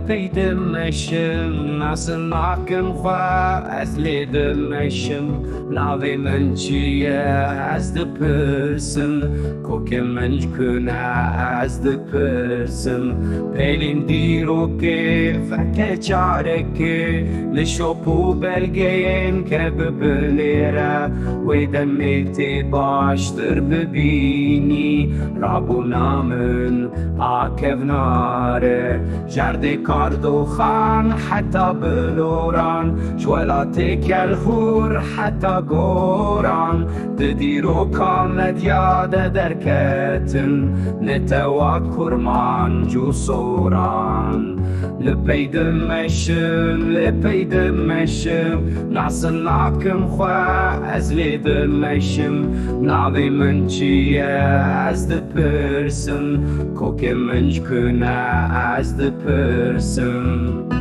Epey demişim, nasıl nakınfa ezli demişim. Lavi mençiye ezdi pırsın, koke mençküne ezdi pırsın. Pelin diro ki feke çareki, lişopu belgeyin kebibelere. Ve demeti baştır bibini, Rabunamın akevnare. جرد کاردوخان حتی بلوران جولاتك الخور حتی گوران ددیرو کامد یاد درکتن نتوا کرمان جو سوران لبي دمشم ناصل ناكم خوا ازلي دمشم ناضي منشي as the person cooking منش كنا as the person